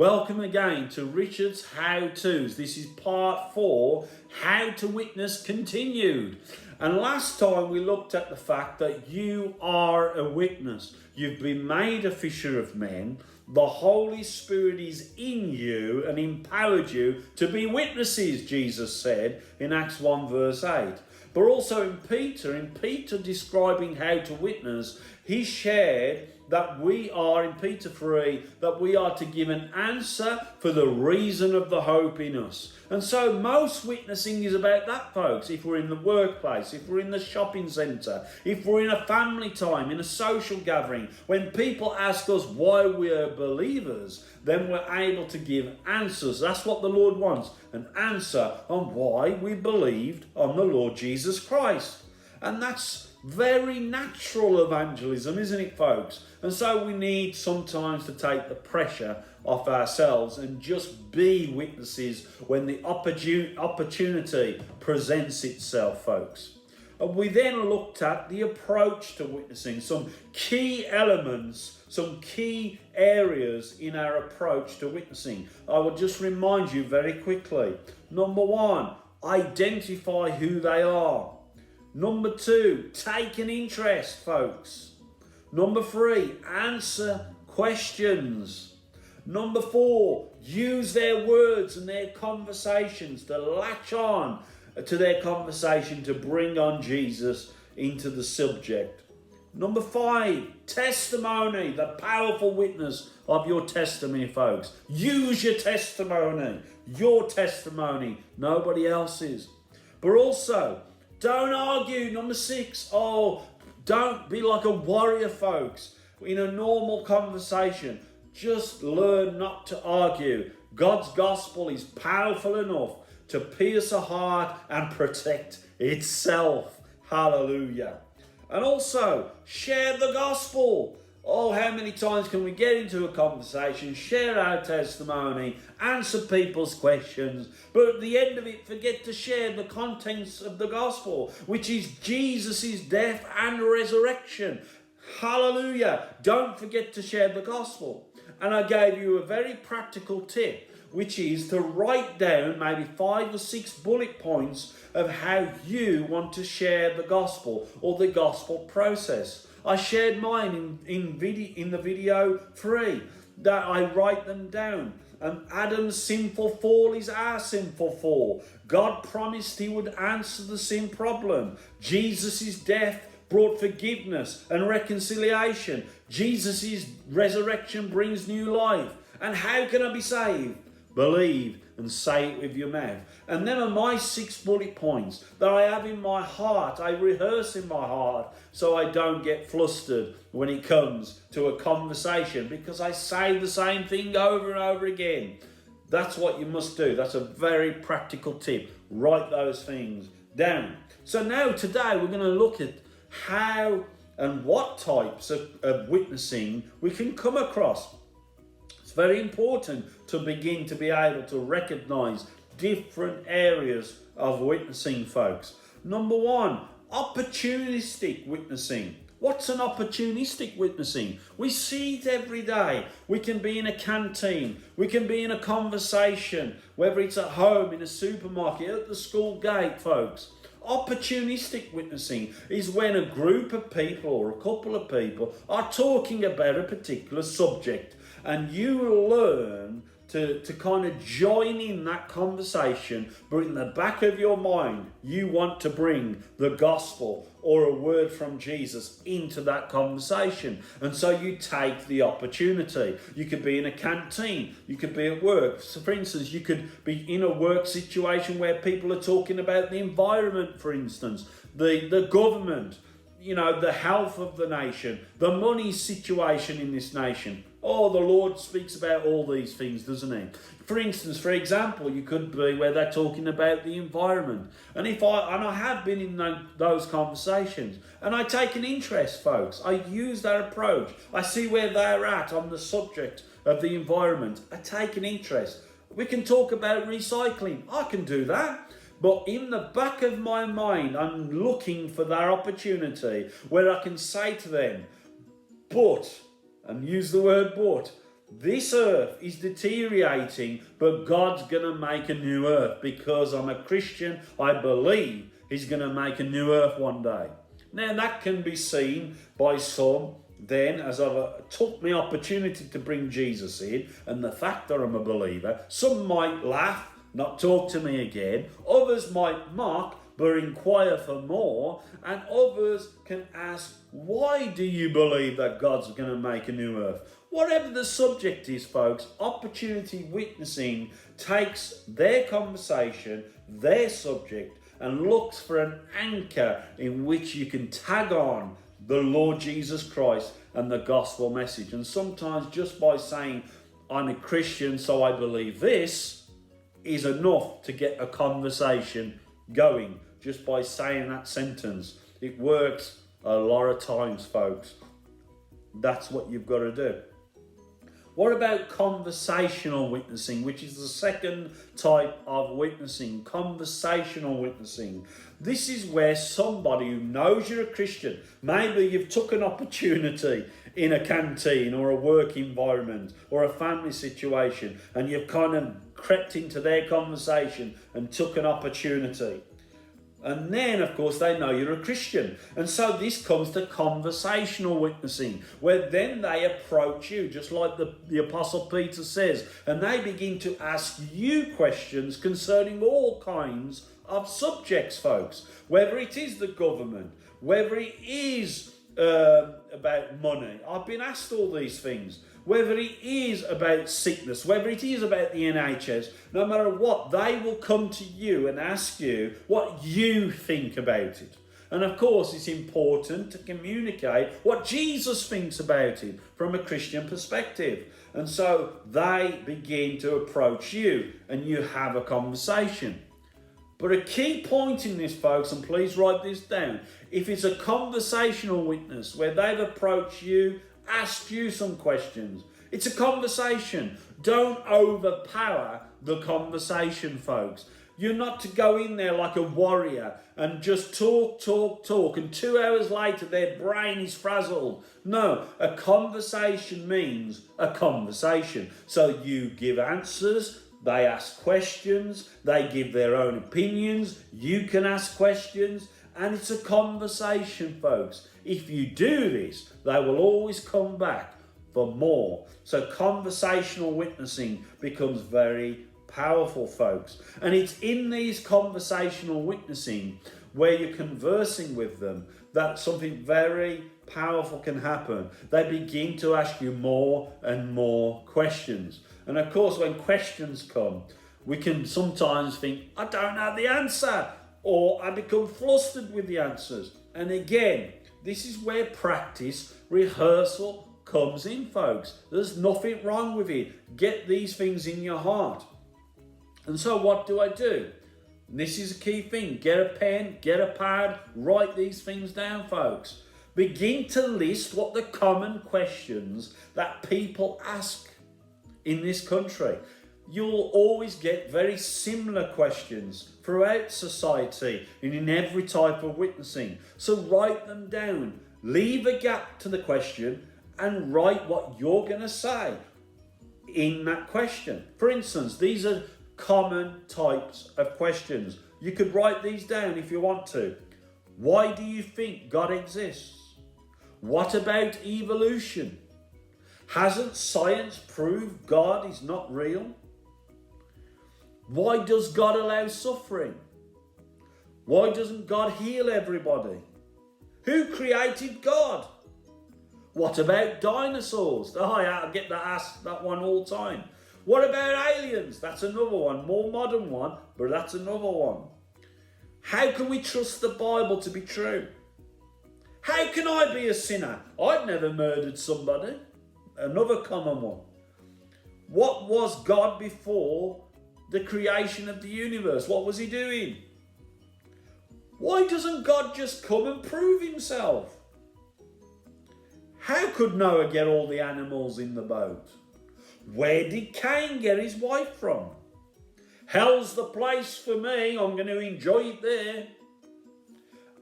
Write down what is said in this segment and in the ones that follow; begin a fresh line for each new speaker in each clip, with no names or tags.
Welcome again to Richard's How-Tos. This is part 4, How to Witness Continued. And last time we looked at the fact that you are a witness. You've been made a fisher of men. The Holy Spirit is in you and empowered you to be witnesses, Jesus said in Acts 1 verse 8. But also in Peter describing how to witness, he shared that we are, in Peter 3, that we are to give an answer for the reason of the hope in us. And so most witnessing is about that, folks. If we're in the workplace, if we're in the shopping centre, if we're in a family time, in a social gathering, when people ask us why we are believers, then we're able to give answers. That's what the Lord wants, an answer on why we believed on the Lord Jesus Christ. And that's very natural evangelism, isn't it, folks? And so we need sometimes to take the pressure off ourselves and just be witnesses when the opportunity presents itself, folks. And we then looked at the approach to witnessing, some key elements, some key areas in our approach to witnessing. I will just remind you very quickly. Number 1, identify who they are. Number 2, take an interest, folks. Number 3, answer questions. Number 4, use their words and their conversations to latch on to their conversation to bring on Jesus into the subject. Number 5, testimony, the powerful witness of your testimony, folks. Use your testimony, nobody else's. But also, don't argue. Number 6, don't be like a warrior, folks. In a normal conversation, just learn not to argue. God's gospel is powerful enough to pierce a heart and protect itself. Hallelujah. And also, share the gospel. Oh, how many times can we get into a conversation, share our testimony, answer people's questions, but at the end of it, forget to share the contents of the gospel, which is Jesus' death and resurrection. Hallelujah. Don't forget to share the gospel. And I gave you a very practical tip, which is to write down maybe 5 or 6 bullet points of how you want to share the gospel or the gospel process. I shared mine in the video 3, that I write them down. Adam's sinful fall is our sinful fall. God promised he would answer the sin problem. Jesus' death brought forgiveness and reconciliation. Jesus' resurrection brings new life. And how can I be saved? Believe and say it with your mouth. And then are my 6 bullet points that I have in my heart. I rehearse in my heart so I don't get flustered when it comes to a conversation, because I say the same thing over and over again. That's what you must do. That's a very practical tip. Write those things down. So now today we're going to look at how and what types of witnessing we can come across. It's very important to begin to be able to recognize different areas of witnessing, folks. Number 1, opportunistic witnessing. What's an opportunistic witnessing? We see it every day. We can be in a canteen. We can be in a conversation, whether it's at home, in a supermarket, at the school gate, folks. Opportunistic witnessing is when a group of people or a couple of people are talking about a particular subject, and you learn to kind of join in that conversation, but in the back of your mind, you want to bring the gospel or a word from Jesus into that conversation. And so you take the opportunity. You could be in a canteen, you could be at work. So for instance, you could be in a work situation where people are talking about the environment, for instance, the government, the health of the nation, the money situation in this nation. Oh, the Lord speaks about all these things, doesn't he? For instance, for example, you could be where they're talking about the environment. And I have been in those conversations, and I take an interest, folks. I use that approach. I see where they're at on the subject of the environment. I take an interest. We can talk about recycling. I can do that. But in the back of my mind, I'm looking for that opportunity where I can say to them, but, and use the word but, This earth is deteriorating, but God's going to make a new earth. Because I'm a Christian, I believe he's going to make a new earth one day. Now that can be seen by some then as I've took my opportunity to bring Jesus in, and the fact that I'm a believer. Some might laugh, not talk to me again. Others might mock, but inquire for more. And others can ask, why do you believe that God's going to make a new earth? Whatever the subject is, folks, opportunity witnessing takes their conversation, their subject, and looks for an anchor in which you can tag on the Lord Jesus Christ and the gospel message. And sometimes just by saying, I'm a Christian, so I believe this, is enough to get a conversation going. Just by saying that sentence. It works a lot of times, folks. That's what you've got to do. What about conversational witnessing, which is the second type of witnessing? Conversational witnessing. This is where somebody who knows you're a Christian, maybe you've took an opportunity in a canteen or a work environment or a family situation, and you've kind of crept into their conversation and took an opportunity. And then, of course, they know you're a Christian. And so this comes to conversational witnessing, where then they approach you, just like the Apostle Peter says, and they begin to ask you questions concerning all kinds of subjects, folks. Whether it is the government, whether it is about money. I've been asked all these things. Whether it is about sickness, whether it is about the NHS, no matter what, they will come to you and ask you what you think about it. And of course, it's important to communicate what Jesus thinks about it from a Christian perspective. And so they begin to approach you and you have a conversation. But a key point in this, folks, and please write this down, if it's a conversational witness where they've approached you, asked you some questions, it's a conversation. Don't overpower the conversation, folks. You're not to go in there like a warrior and just talk, and 2 hours later their brain is frazzled. No, a conversation means a conversation. So you give answers, they ask questions, they give their own opinions, you can ask questions, and it's a conversation, folks. If you do this, they will always come back for more. So conversational witnessing becomes very powerful, folks. And it's in these conversational witnessing where you're conversing with them that something very powerful can happen. They begin to ask you more and more questions. And of course, when questions come, we can sometimes think, I don't know the answer, or I become flustered with the answers. And again, this is where practice, rehearsal comes in, folks. There's nothing wrong with it. Get these things in your heart. And so what do? And this is a key thing. Get a pen, get a pad, write these things down, folks. Begin to list what the common questions that people ask in this country. You'll always get very similar questions throughout society and in every type of witnessing. So write them down. Leave a gap to the question and write what you're going to say in that question. For instance, these are common types of questions. You could write these down if you want to. Why do you think God exists? What about evolution? Hasn't science proved God is not real? Why does God allow suffering? Why doesn't God heal everybody? Who created God? What about dinosaurs? Oh, I get asked that one all the time. What about aliens? That's another one, more modern one, but that's another one. How can we trust the Bible to be true? How can I be a sinner? I've never murdered somebody. Another common one. What was God before the creation of the universe? What was he doing? Why doesn't God just come and prove himself? How could Noah get all the animals in the boat? Where did Cain get his wife from? Hell's the place for me. I'm going to enjoy it there.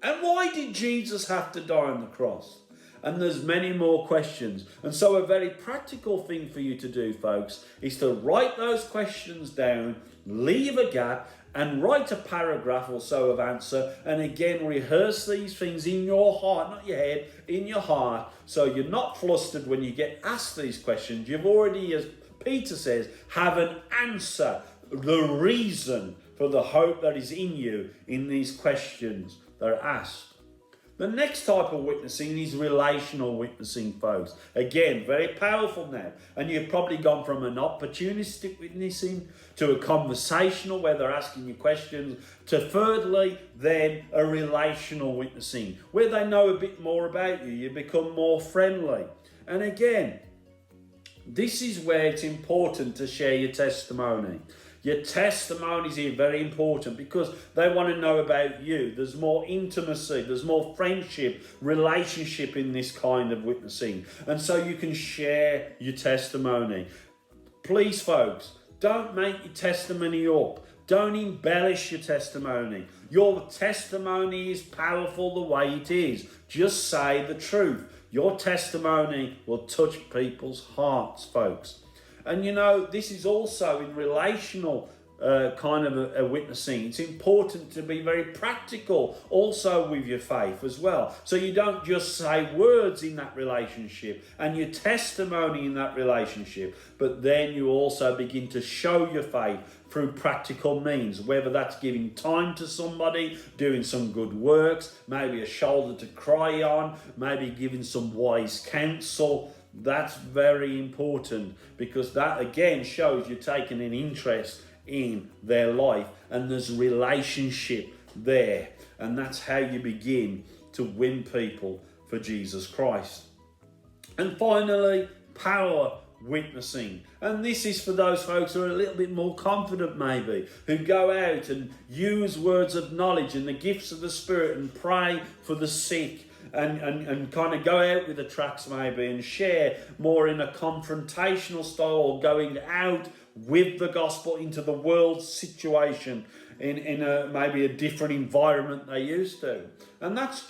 And why did Jesus have to die on the cross? And there's many more questions. And so a very practical thing for you to do, folks, is to write those questions down, leave a gap, and write a paragraph or so of answer. And again, rehearse these things in your heart, not your head, in your heart. So you're not flustered when you get asked these questions. You've already, as Peter says, have an answer, the reason for the hope that is in you in these questions that are asked. The next type of witnessing is relational witnessing, folks. Again, very powerful now. And you've probably gone from an opportunistic witnessing to a conversational, where they're asking you questions, to thirdly, then a relational witnessing, where they know a bit more about you. You become more friendly. And again, this is where it's important to share your testimony. Your testimonies are very important because they want to know about you. There's more intimacy, there's more friendship, relationship in this kind of witnessing. And so you can share your testimony. Please, folks, don't make your testimony up. Don't embellish your testimony. Your testimony is powerful the way it is. Just say the truth. Your testimony will touch people's hearts, folks. And you know, this is also in relational kind of a witnessing. It's important to be very practical also with your faith as well. So you don't just say words in that relationship and your testimony in that relationship, but then you also begin to show your faith through practical means, whether that's giving time to somebody, doing some good works, maybe a shoulder to cry on, maybe giving some wise counsel. That's very important because that again shows you're taking an interest in their life and there's relationship there, and that's how you begin to win people for Jesus Christ. And finally, power witnessing. And this is for those folks who are a little bit more confident maybe, who go out and use words of knowledge and the gifts of the Spirit and pray for the sick. And kind of go out with the tracts maybe and share more in a confrontational style, or going out with the gospel into the world situation in a maybe a different environment they used to. And that's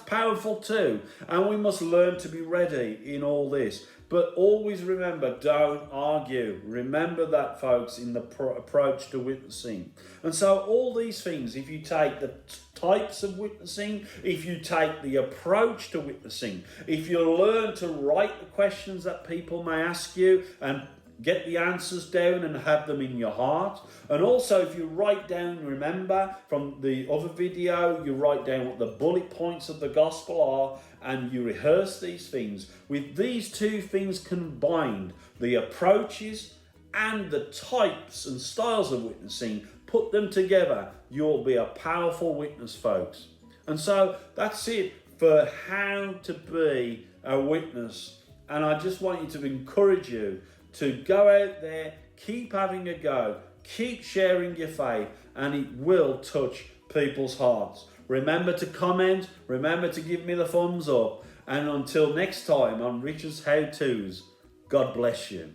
powerful too. And we must learn to be ready in all this. But always remember, don't argue. Remember that, folks, in the approach to witnessing. And so all these things, if you take the types of witnessing, if you take the approach to witnessing, if you learn to write the questions that people may ask you and get the answers down and have them in your heart. And also if you write down, remember from the other video, you write down what the bullet points of the gospel are and you rehearse these things. With these two things combined, the approaches and the types and styles of witnessing, put them together, you'll be a powerful witness, folks. And so that's it for how to be a witness. And I just want you to encourage you to go out there, keep having a go, keep sharing your faith, and it will touch people's hearts. Remember to comment, remember to give me the thumbs up, and until next time on Riche's How To's, God bless you.